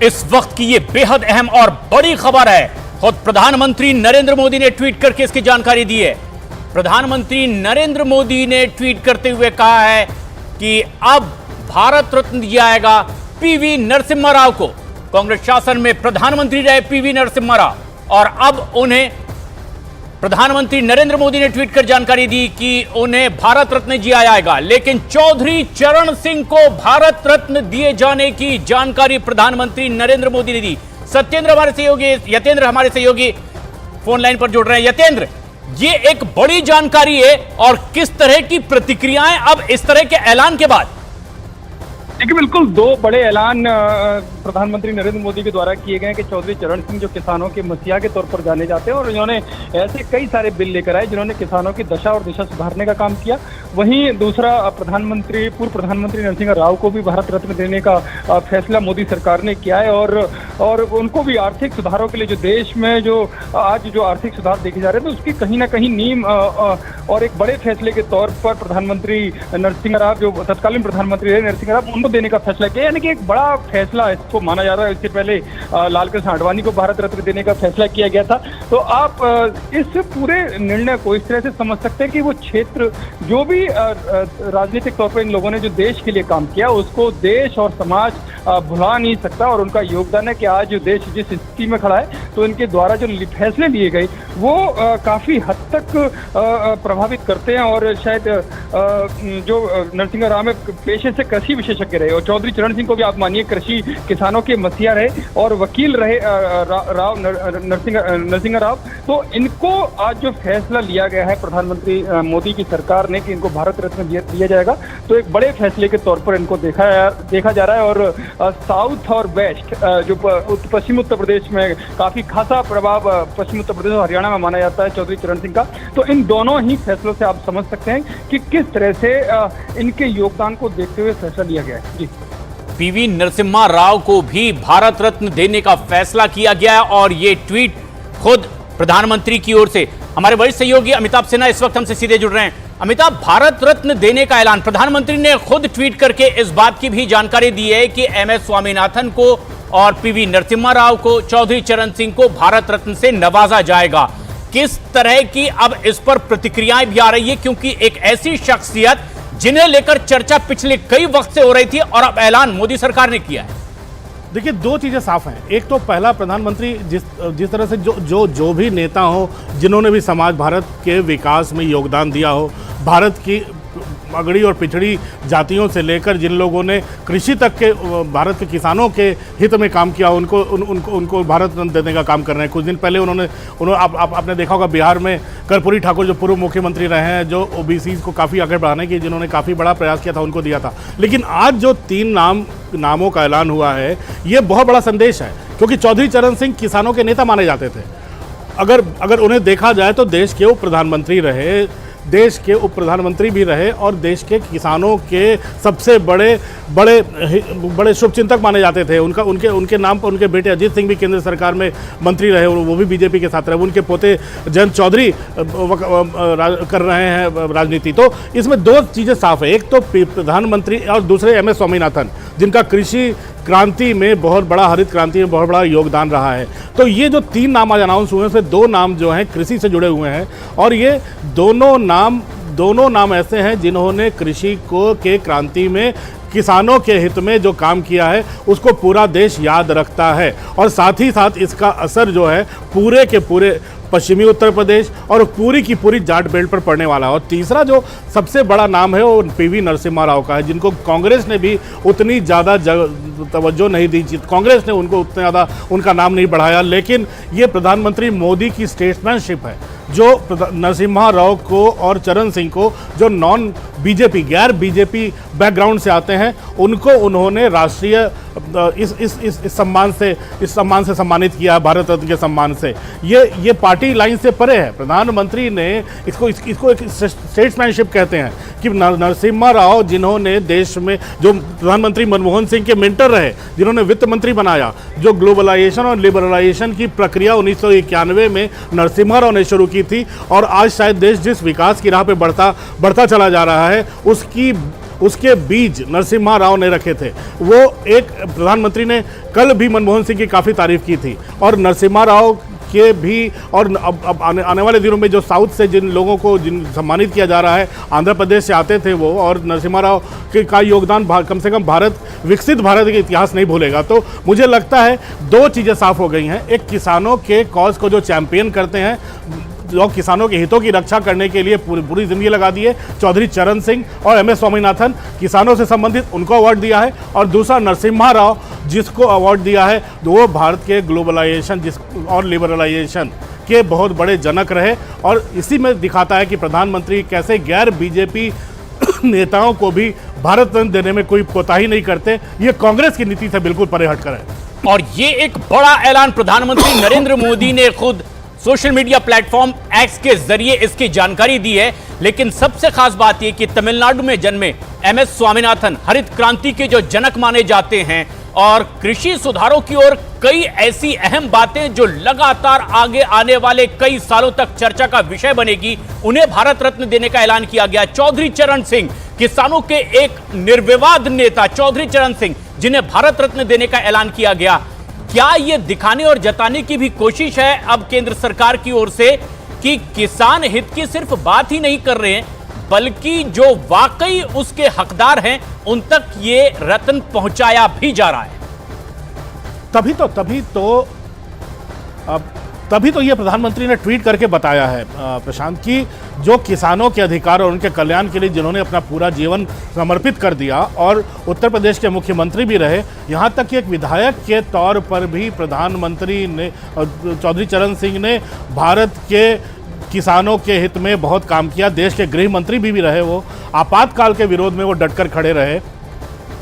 इस वक्त की ये बेहद अहम और बड़ी खबर है। खुद प्रधानमंत्री नरेंद्र मोदी ने ट्वीट करके इसकी जानकारी दी है। प्रधानमंत्री नरेंद्र मोदी ने ट्वीट करते हुए कहा है कि अब भारत रत्न दिया जाएगा पीवी नरसिम्हा राव को। कांग्रेस शासन में प्रधानमंत्री रहे पीवी नरसिम्हा राव और अब उन्हें प्रधानमंत्री नरेंद्र मोदी ने ट्वीट कर जानकारी दी कि उन्हें भारत रत्न दिया जाएगा। लेकिन चौधरी चरण सिंह को भारत रत्न दिए जाने की जानकारी प्रधानमंत्री नरेंद्र मोदी ने दी। सत्येंद्र हमारे सहयोगी, यतेंद्र हमारे सहयोगी फोन लाइन पर जुड़ रहे हैं। यतेंद्र, ये एक बड़ी जानकारी है और किस तरह की प्रतिक्रियाएं अब इस तरह के ऐलान के बाद? देखिए, बिल्कुल दो बड़े ऐलान प्रधानमंत्री नरेंद्र मोदी के द्वारा किए गए कि चौधरी चरण सिंह जो किसानों के मसीहा के तौर पर जाने जाते हैं और इन्होंने ऐसे कई सारे बिल लेकर आए जिन्होंने किसानों की दशा और दिशा सुधारने का काम किया। वहीं दूसरा, पूर्व प्रधानमंत्री नरसिम्हा राव को भी भारत रत्न देने का फैसला मोदी सरकार ने किया है और उनको भी आर्थिक सुधारों के लिए जो देश में जो आज जो आर्थिक सुधार देखे जा रहे हैं तो उसकी कहीं ना कहीं नींव और एक बड़े फैसले के तौर पर प्रधानमंत्री नरसिम्हा राव, जो तत्कालीन प्रधानमंत्री रहे नरसिम्हा राव, उनको देने का फैसला किया। यानी कि एक बड़ा फैसला इसको माना जा रहा है। इससे पहले लालकृष्ण आडवाणी को भारत रत्न देने का फैसला किया गया था। तो आप इस पूरे निर्णय को इस तरह से समझ सकते हैं कि वो क्षेत्र जो भी राजनीतिक तौर पर इन लोगों ने जो देश के लिए काम किया उसको देश और समाज भुला नहीं सकता और उनका योगदान है कि आज देश जिस स्थिति में खड़ा है तो इनके द्वारा जो फैसले लिए गए वो काफी हद तक प्रभावित करते हैं। और शायद जो नरसिम्हा राव में पेशे से कृषि विशेषज्ञ रहे और चौधरी चरण सिंह को भी आप मानिए कृषि किसानों के मसीहा रहे और वकील रहे नरसिम्हा राव, तो इनको आज जो फैसला लिया गया है प्रधानमंत्री मोदी की सरकार ने कि इनको भारत रत्न दिया जाएगा, तो एक बड़े फैसले के तौर पर इनको देखा जा रहा है। और साउथ और वेस्ट जो पश्चिम उत्तर प्रदेश में काफी खासा प्रभाव पश्चिम उत्तर प्रदेश और हरियाणा में माना जाता है चौधरी चरण सिंह का, तो इन दोनों ही फैसलों से आप समझ सकते हैं कि किस तरह से इनके योगदान को देखते हुए फैसला लिया गया है। जी, पीवी नरसिम्हा राव को भी भारत रत्न देने का फैसला किया गया है और ये ट्वीट खुद प्रधानमंत्री की ओर से। हमारे वरिष्ठ सहयोगी अमिताभ सिन्हा इस वक्त हमसे सीधे जुड़ रहे हैं। अमिताभ, भारत रत्न देने का ऐलान प्रधानमंत्री ने खुद ट्वीट करके इस बात की भी जानकारी दी है कि एमएस स्वामीनाथन को और पीवी नरसिम्हा राव को, चौधरी चरण सिंह को भारत रत्न से नवाजा जाएगा। किस तरह की अब इस पर प्रतिक्रियाएं भी आ रही है, क्योंकि एक ऐसी शख्सियत जिन्हें लेकर चर्चा पिछले कई वक्त से हो रही थी और अब ऐलान मोदी सरकार ने किया है। देखिए, दो चीज़ें साफ हैं। एक तो पहला, प्रधानमंत्री जिस तरह से जो भी नेता हो जिन्होंने भी समाज भारत के विकास में योगदान दिया हो, भारत की अगड़ी और पिछड़ी जातियों से लेकर जिन लोगों ने कृषि तक के भारत के किसानों के हित में काम किया, उनको भारत रत्न देने का काम कर रहे हैं। कुछ दिन पहले आपने देखा होगा बिहार में कर्पूरी ठाकुर जो पूर्व मुख्यमंत्री रहे हैं, जो ओबीसी को काफ़ी आगे बढ़ाने की जिन्होंने काफ़ी बड़ा प्रयास किया था, उनको दिया था। लेकिन आज जो 3 नामों का ऐलान हुआ है, ये बहुत बड़ा संदेश है, क्योंकि चौधरी चरण सिंह किसानों के नेता माने जाते थे। अगर उन्हें देखा जाए तो देश के उप प्रधानमंत्री रहे, देश के उप प्रधानमंत्री भी रहे और देश के किसानों के सबसे बड़े शुभचिंतक माने जाते थे। उनके नाम पर उनके बेटे अजीत सिंह भी केंद्र सरकार में मंत्री रहे और वो भी बीजेपी के साथ रहे। उनके पोते जयंत चौधरी कर रहे हैं राजनीति। तो इसमें दो चीज़ें साफ है, एक तो प्रधानमंत्री और दूसरे एमएस स्वामीनाथन, जिनका कृषि क्रांति में बहुत बड़ा, हरित क्रांति में बहुत बड़ा योगदान रहा है। तो ये जो 3 नाम आज अनाउंस हुए हैं, उसमें 2 नाम जो हैं कृषि से जुड़े हुए हैं और ये दोनों नाम ऐसे हैं जिन्होंने कृषि के क्रांति में किसानों के हित में जो काम किया है उसको पूरा देश याद रखता है और साथ ही साथ इसका असर जो है पूरे के पूरे पश्चिमी उत्तर प्रदेश और पूरी की पूरी जाट बेल्ट पर पड़ने वाला है। और तीसरा जो सबसे बड़ा नाम है वो पीवी नरसिम्हा राव का है, जिनको कांग्रेस ने भी उतनी ज़्यादा तवज्जो नहीं दी। कांग्रेस ने उनको उतना ज़्यादा उनका नाम नहीं बढ़ाया, लेकिन ये प्रधानमंत्री मोदी की स्टेट्समैनशिप है जो नरसिम्हा राव को और चरण सिंह को, जो नॉन बीजेपी, गैर बीजेपी बैकग्राउंड से आते हैं, उनको उन्होंने राष्ट्रीय इस सम्मान से सम्मानित किया, भारत रत्न के सम्मान से। ये पार्टी लाइन से परे है। प्रधानमंत्री ने इसको एक स्टेट्समैनशिप कहते हैं कि नरसिम्हा राव, जिन्होंने देश में, जो प्रधानमंत्री मनमोहन सिंह के मेंटर रहे, जिन्होंने वित्त मंत्री बनाया, जो ग्लोबलाइजेशन और लिबरलाइजेशन की प्रक्रिया 1991 में नरसिम्हा राव ने शुरू की थी और आज शायद देश जिस विकास की राह पे बढ़ता चला जा रहा है उसके बीज नरसिम्हा राव ने रखे थे। वो एक प्रधानमंत्री ने कल भी मनमोहन सिंह की काफ़ी तारीफ की थी, और नरसिम्हा राव के भी, और अब आने वाले दिनों में जो साउथ से जिन लोगों को जिन सम्मानित किया जा रहा है, आंध्र प्रदेश से आते थे वो, और नरसिम्हा राव का योगदान कम से कम विकसित भारत के इतिहास नहीं भूलेगा। तो मुझे लगता है दो चीज़ें साफ हो गई हैं। एक, किसानों के कॉज को जो चैंपियन करते हैं, जो किसानों के हितों की रक्षा करने के लिए पूरी जिंदगी लगा दी है, चौधरी चरण सिंह और एम एस स्वामीनाथन, किसानों से संबंधित, उनको अवार्ड दिया है। और दूसरा नरसिम्हा राव, जिसको अवार्ड दिया है, तो वो भारत के ग्लोबलाइजेशन और लिबरलाइजेशन के बहुत बड़े जनक रहे। और इसी में दिखाता है कि प्रधानमंत्री कैसे गैर बीजेपी नेताओं को भी भारत रत्न देने में कोई कोताही नहीं करते। ये कांग्रेस की नीति से बिल्कुल परे हटकर है। और ये एक बड़ा ऐलान प्रधानमंत्री नरेंद्र मोदी ने खुद सोशल मीडिया प्लेटफॉर्म एक्स के जरिए इसकी जानकारी दी है। लेकिन सबसे खास बात यह कि तमिलनाडु में जन्मे एम एस स्वामीनाथन हरित क्रांति के जो जनक माने जाते हैं, और कृषि सुधारों की ओर कई ऐसी अहम बातें जो लगातार आगे आने वाले कई सालों तक चर्चा का विषय बनेगी, उन्हें भारत रत्न देने का ऐलान किया गया। चौधरी चरण सिंह, किसानों के एक निर्विवाद नेता चौधरी चरण सिंह, जिन्हें भारत रत्न देने का ऐलान किया गया। क्या यह दिखाने और जताने की भी कोशिश है अब केंद्र सरकार की ओर से कि किसान हित की सिर्फ बात ही नहीं कर रहे हैं, बल्कि जो वाकई उसके हकदार हैं उन तक ये रत्न पहुंचाया भी जा रहा है? तभी तो ये प्रधानमंत्री ने ट्वीट करके बताया है प्रशांत, कि जो किसानों के अधिकार और उनके कल्याण के लिए जिन्होंने अपना पूरा जीवन समर्पित कर दिया, और उत्तर प्रदेश के मुख्यमंत्री भी रहे, यहाँ तक कि एक विधायक के तौर पर भी प्रधानमंत्री ने, चौधरी चरण सिंह ने भारत के किसानों के हित में बहुत काम किया। देश के गृह मंत्री भी रहे वो, आपातकाल के विरोध में वो डटकर खड़े रहे।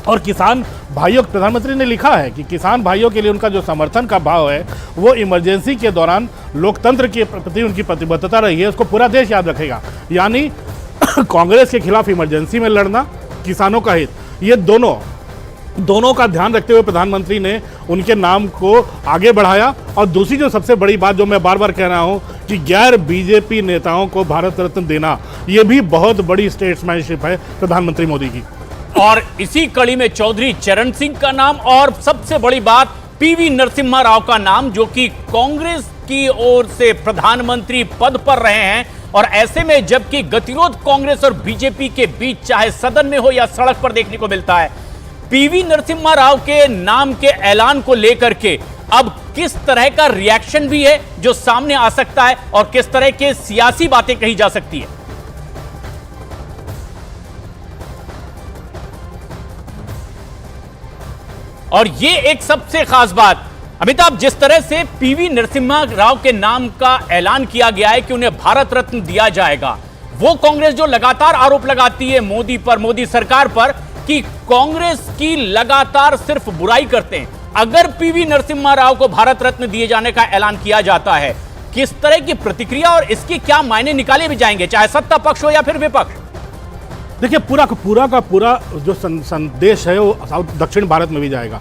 और किसान भाइयों, प्रधानमंत्री ने लिखा है कि किसान भाइयों के लिए उनका जो समर्थन का भाव है, वो इमरजेंसी के दौरान लोकतंत्र के प्रति उनकी प्रतिबद्धता रही है, उसको पूरा देश याद रखेगा। यानी कांग्रेस के खिलाफ इमरजेंसी में लड़ना, किसानों का हित, ये दोनों का ध्यान रखते हुए प्रधानमंत्री ने उनके नाम को आगे बढ़ाया। और दूसरी जो सबसे बड़ी बात जो मैं बार बार कह रहा हूं कि गैर बीजेपी नेताओं को भारत रत्न देना, ये भी बहुत बड़ी स्टेट्समैनशिप है प्रधानमंत्री मोदी की। और इसी कड़ी में चौधरी चरण सिंह का नाम, और सबसे बड़ी बात पीवी नरसिम्हा राव का नाम, जो कि कांग्रेस की ओर से प्रधानमंत्री पद पर रहे हैं। और ऐसे में जबकि गतिरोध कांग्रेस और बीजेपी के बीच चाहे सदन में हो या सड़क पर देखने को मिलता है, पीवी नरसिम्हा राव के नाम के ऐलान को लेकर के अब किस तरह का रिएक्शन भी है जो सामने आ सकता है, और किस तरह के सियासी बातें कही जा सकती है। और ये एक सबसे खास बात, अमिताभ, जिस तरह से पीवी नरसिम्हा राव के नाम का ऐलान किया गया है कि उन्हें भारत रत्न दिया जाएगा, वो कांग्रेस जो लगातार आरोप लगाती है मोदी पर, मोदी सरकार पर, कि कांग्रेस की लगातार सिर्फ बुराई करते हैं, अगर पीवी नरसिम्हा राव को भारत रत्न दिए जाने का ऐलान किया जाता है, किस तरह की प्रतिक्रिया और इसके क्या मायने निकाले भी जाएंगे, चाहे सत्ता पक्ष हो या फिर विपक्ष? देखिए, पूरा का पूरा जो संदेश है वो दक्षिण भारत में भी जाएगा।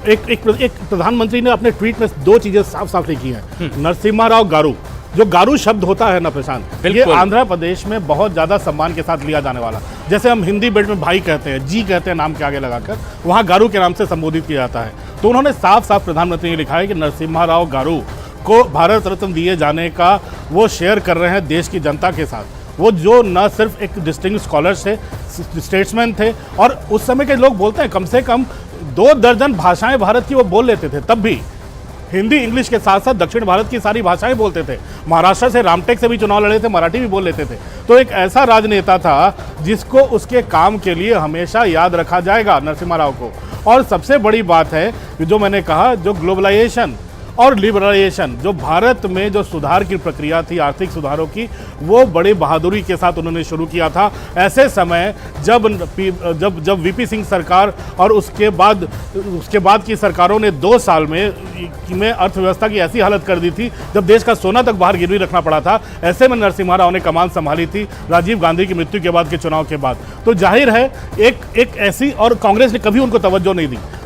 एक प्रधानमंत्री ने अपने ट्वीट में दो चीजें साफ साफ लिखी हैं। नरसिम्हा राव गारू, जो गारू शब्द होता है ना प्रशांत, ये आंध्र प्रदेश में बहुत ज्यादा सम्मान के साथ लिया जाने वाला, जैसे हम हिंदी बेल्ट में भाई कहते हैं, जी कहते हैं नाम के आगे लगाकर, वहाँ गारू के नाम से संबोधित किया जाता है। तो उन्होंने साफ साफ प्रधानमंत्री ने लिखा है कि नरसिम्हा राव गारू को भारत रत्न दिए जाने का वो शेयर कर रहे हैं देश की जनता के साथ। वो जो न सिर्फ एक डिस्टिंग्विश्ड स्कॉलर थे, स्टेट्समैन थे, और उस समय के लोग बोलते हैं कम से कम 2 दर्जन भाषाएं भारत की वो बोल लेते थे, तब भी हिंदी इंग्लिश के साथ साथ दक्षिण भारत की सारी भाषाएं बोलते थे। महाराष्ट्र से रामटेक से भी चुनाव लड़े थे, मराठी भी बोल लेते थे। तो एक ऐसा राजनेता था जिसको उसके काम के लिए हमेशा याद रखा जाएगा, नरसिम्हा राव को। और सबसे बड़ी बात है जो मैंने कहा, जो ग्लोबलाइजेशन और लिबरलाइजेशन, जो भारत में जो सुधार की प्रक्रिया थी, आर्थिक सुधारों की, वो बड़ी बहादुरी के साथ उन्होंने शुरू किया था। ऐसे समय जब वीपी सिंह सरकार और उसके बाद की सरकारों ने 2 साल में अर्थव्यवस्था की ऐसी हालत कर दी थी जब देश का सोना तक बाहर गिरवी रखना पड़ा था। ऐसे में नरसिम्हा राव ने कमान संभाली थी राजीव गांधी की मृत्यु के बाद के चुनाव के बाद। तो जाहिर है एक ऐसी, और कांग्रेस ने कभी उनको तवज्जो नहीं दी।